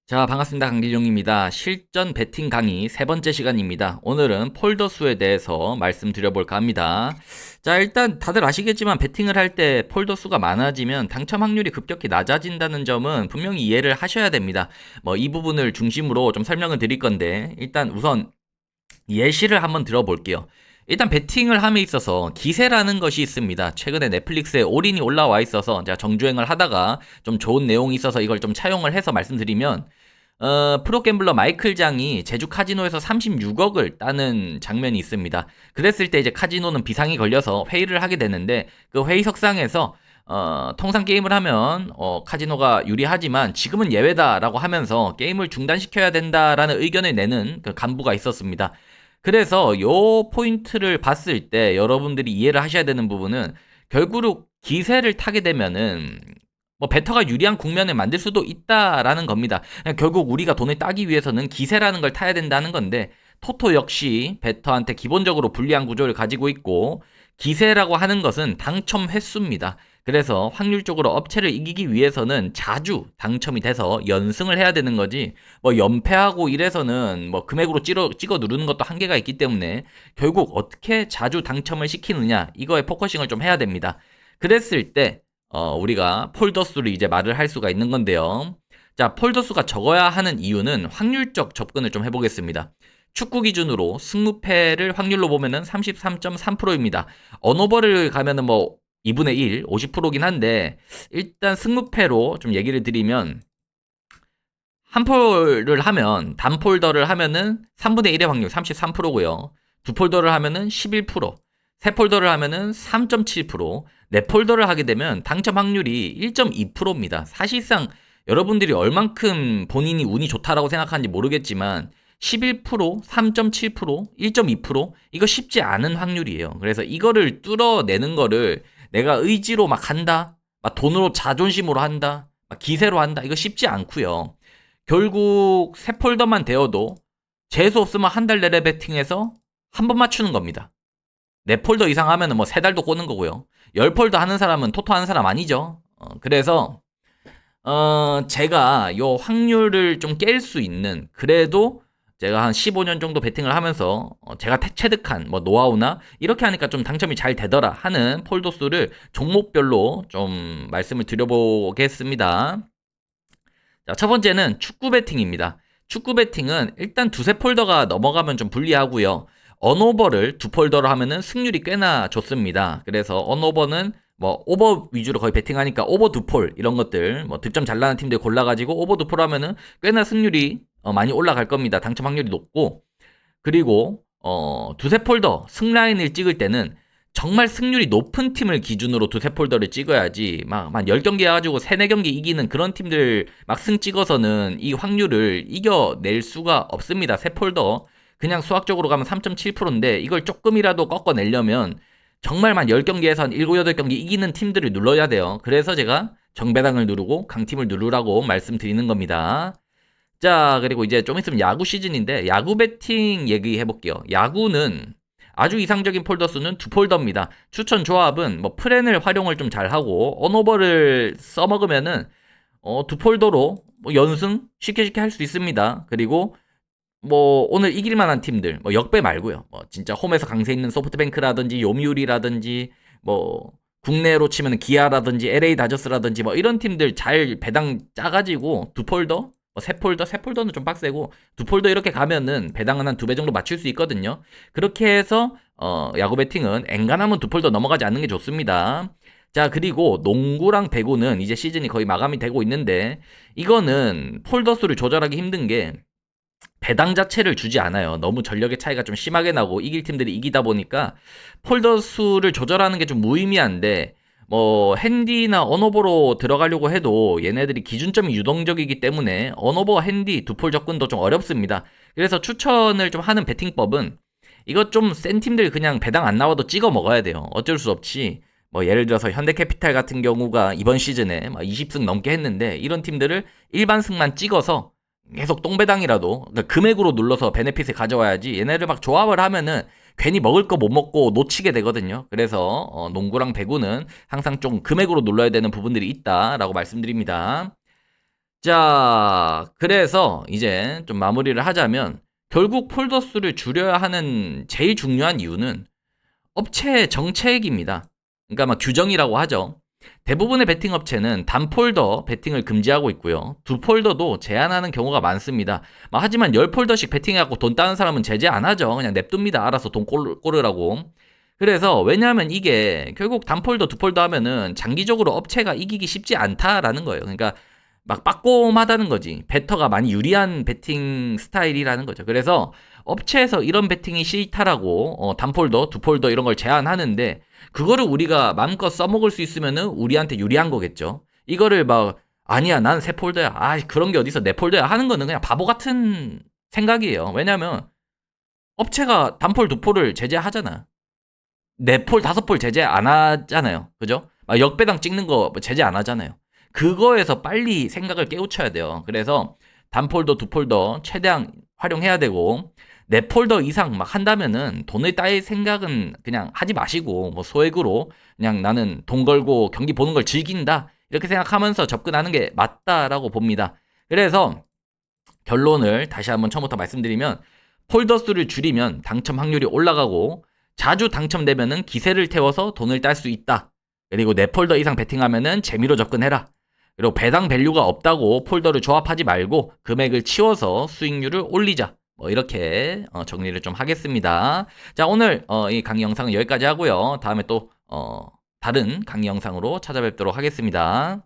자, 반갑습니다. 강길용입니다. 실전 배팅 강의 세 번째 시간입니다. 오늘은 폴더 수에 대해서 말씀드려볼까 합니다. 자, 일단 다들 아시겠지만 배팅을 할 때 폴더 수가 많아지면 당첨 확률이 급격히 낮아진다는 점은 분명히 이해를 하셔야 됩니다. 이 부분을 중심으로 좀 설명을 드릴 건데, 일단 우선 예시를 한번 들어볼게요. 일단 배팅을 함에 있어서 기세라는 것이 있습니다. 최근에 넷플릭스에 올인이 올라와 있어서 제가 정주행을 하다가 좀 좋은 내용이 있어서 이걸 좀 차용을 해서 말씀드리면 프로갬블러 마이클 장이 제주 카지노에서 36억을 따는 장면이 있습니다. 그랬을 때 이제 카지노는 비상이 걸려서 회의를 하게 되는데 그 회의석상에서 통상 게임을 하면 카지노가 유리하지만 지금은 예외다라고 하면서 게임을 중단시켜야 된다라는 의견을 내는 그 간부가 있었습니다. 그래서 요 포인트를 봤을 때 여러분들이 이해를 하셔야 되는 부분은 결국 기세를 타게 되면은 베터가 유리한 국면을 만들 수도 있다라는 겁니다. 결국 우리가 돈을 따기 위해서는 기세라는 걸 타야 된다는 건데 토토 역시 베터한테 기본적으로 불리한 구조를 가지고 있고 기세라고 하는 것은 당첨 횟수입니다. 그래서 확률적으로 업체를 이기기 위해서는 자주 당첨이 돼서 연승을 해야 되는 거지 연패하고 이래서는 금액으로 찍어 누르는 것도 한계가 있기 때문에 결국 어떻게 자주 당첨을 시키느냐 이거에 포커싱을 좀 해야 됩니다. 그랬을 때 우리가 폴더 수를 이제 말을 할 수가 있는 건데요. 자, 폴더 수가 적어야 하는 이유는 확률적 접근을 좀 해보겠습니다. 축구 기준으로 승무패를 확률로 보면은 33.3%입니다. 언오버를 가면은 2분의 1, 50%긴 한데 일단 승무패로 좀 얘기를 드리면 한 폴을 하면 단폴더를 하면은 3분의 1의 확률 33%고요. 두 폴더를 하면은 11%, 세 폴더를 하면은 3.7%, 네 폴더를 하게 되면 당첨 확률이 1.2%입니다. 사실상 여러분들이 얼만큼 본인이 운이 좋다라고 생각하는지 모르겠지만 11%, 3.7%, 1.2% 이거 쉽지 않은 확률이에요. 그래서 이거를 뚫어내는 거를 내가 의지로 막 한다, 막 돈으로 자존심으로 한다, 막 기세로 한다 이거 쉽지 않고요. 결국 세 폴더만 되어도 재수 없으면 한 달 내내 배팅해서 한 번 맞추는 겁니다. 네 폴더 이상 하면은 세 달도 꼬는 거고요. 열 폴더 하는 사람은 토토 하는 사람 아니죠. 그래서 제가 요 확률을 좀 깰 수 있는 그래도 제가 한 15년 정도 배팅을 하면서 제가 체득한 노하우나 이렇게 하니까 좀 당첨이 잘 되더라 하는 폴더 수를 종목별로 좀 말씀을 드려보겠습니다. 자, 첫 번째는 축구 배팅입니다. 축구 배팅은 일단 두세 폴더가 넘어가면 좀 불리하고요. 언오버를 두 폴더로 하면은 승률이 꽤나 좋습니다. 그래서 언오버는 오버 위주로 거의 배팅하니까 오버 두 폴 이런 것들 득점 잘 나는 팀들 골라가지고 오버 두 폴 하면은 꽤나 승률이 많이 올라갈 겁니다. 당첨 확률이 높고 그리고 두세 폴더 승라인을 찍을 때는 정말 승률이 높은 팀을 기준으로 두세 폴더를 찍어야지 막 10경기 해가지고 3, 4경기 이기는 그런 팀들 막 승 찍어서는 이 확률을 이겨낼 수가 없습니다. 세 폴더 그냥 수학적으로 가면 3.7%인데 이걸 조금이라도 꺾어내려면 정말 10경기에서 한 7, 8경기 이기는 팀들을 눌러야 돼요. 그래서 제가 정배당을 누르고 강팀을 누르라고 말씀드리는 겁니다. 자, 그리고 이제 좀 있으면 야구 시즌인데 야구 배팅 얘기해볼게요. 야구는 아주 이상적인 폴더 수는 두 폴더입니다. 추천 조합은 프렌을 활용을 좀 잘하고 언오버를 써먹으면은 두 폴더로 연승 쉽게 할 수 있습니다. 그리고 오늘 이길 만한 팀들 역배 말고요. 진짜 홈에서 강세 있는 소프트뱅크라든지 요미우리라든지 국내로 치면 기아라든지 LA 다저스라든지 이런 팀들 잘 배당 짜가지고 두 폴더 세 폴더는 좀 빡세고 두 폴더 이렇게 가면은 배당은 한 두 배 정도 맞출 수 있거든요. 그렇게 해서 야구 배팅은 엔간하면 두 폴더 넘어가지 않는 게 좋습니다. 자, 그리고 농구랑 배구는 이제 시즌이 거의 마감이 되고 있는데 이거는 폴더 수를 조절하기 힘든 게 배당 자체를 주지 않아요. 너무 전력의 차이가 좀 심하게 나고 이길 팀들이 이기다 보니까 폴더 수를 조절하는 게 좀 무의미한데 핸디나 언오버로 들어가려고 해도 얘네들이 기준점이 유동적이기 때문에 언오버 핸디 두 폴 접근도 좀 어렵습니다. 그래서 추천을 좀 하는 배팅법은 이것 좀 센 팀들 그냥 배당 안 나와도 찍어 먹어야 돼요. 어쩔 수 없이 예를 들어서 현대캐피탈 같은 경우가 이번 시즌에 20승 넘게 했는데 이런 팀들을 일반승만 찍어서 계속 똥배당이라도 그러니까 금액으로 눌러서 베네핏을 가져와야지 얘네를 막 조합을 하면은 괜히 먹을 거 못 먹고 놓치게 되거든요. 그래서 농구랑 배구는 항상 좀 금액으로 눌러야 되는 부분들이 있다라고 말씀드립니다. 자, 그래서 이제 좀 마무리를 하자면 결국 폴더 수를 줄여야 하는 제일 중요한 이유는 업체 정책입니다. 그러니까 막 규정이라고 하죠. 대부분의 베팅 업체는 단폴더 베팅을 금지하고 있고요. 두 폴더도 제한하는 경우가 많습니다. 하지만 10폴더씩 베팅해갖고 돈 따는 사람은 제재 안 하죠. 그냥 냅둡니다. 알아서 돈 꼬르라고. 그래서 왜냐하면 이게 결국 단폴더 두 폴더 하면은 장기적으로 업체가 이기기 쉽지 않다라는 거예요. 그러니까 막 빠꼼하다는 거지. 베터가 많이 유리한 베팅 스타일이라는 거죠. 그래서 업체에서 이런 베팅이 싫다라고 단폴더, 두폴더 이런 걸 제한하는데 그거를 우리가 마음껏 써먹을 수 있으면은 우리한테 유리한 거겠죠. 이거를 막 아니야 난 새 폴더야. 아 그런 게 어디서 내 폴더야 하는 거는 그냥 바보 같은 생각이에요. 왜냐면 업체가 단폴, 두폴을 제재하잖아. 네 폴, 다섯 폴 제재 안 하잖아요. 그죠? 막 역배당 찍는 거 제재 안 하잖아요. 그거에서 빨리 생각을 깨우쳐야 돼요. 그래서 단폴더, 두폴더 최대한 활용해야 되고 네 폴더 이상 막 한다면은 돈을 따일 생각은 그냥 하지 마시고 뭐 소액으로 그냥 나는 돈 걸고 경기 보는 걸 즐긴다 이렇게 생각하면서 접근하는 게 맞다라고 봅니다. 그래서 결론을 다시 한번 처음부터 말씀드리면 폴더 수를 줄이면 당첨 확률이 올라가고 자주 당첨되면은 기세를 태워서 돈을 딸 수 있다. 그리고 네 폴더 이상 베팅하면은 재미로 접근해라. 그리고 배당 밸류가 없다고 폴더를 조합하지 말고 금액을 치워서 수익률을 올리자. 뭐 이렇게 정리를 좀 하겠습니다. 자, 오늘 이 강의 영상은 여기까지 하고요. 다음에 또 다른 강의 영상으로 찾아뵙도록 하겠습니다.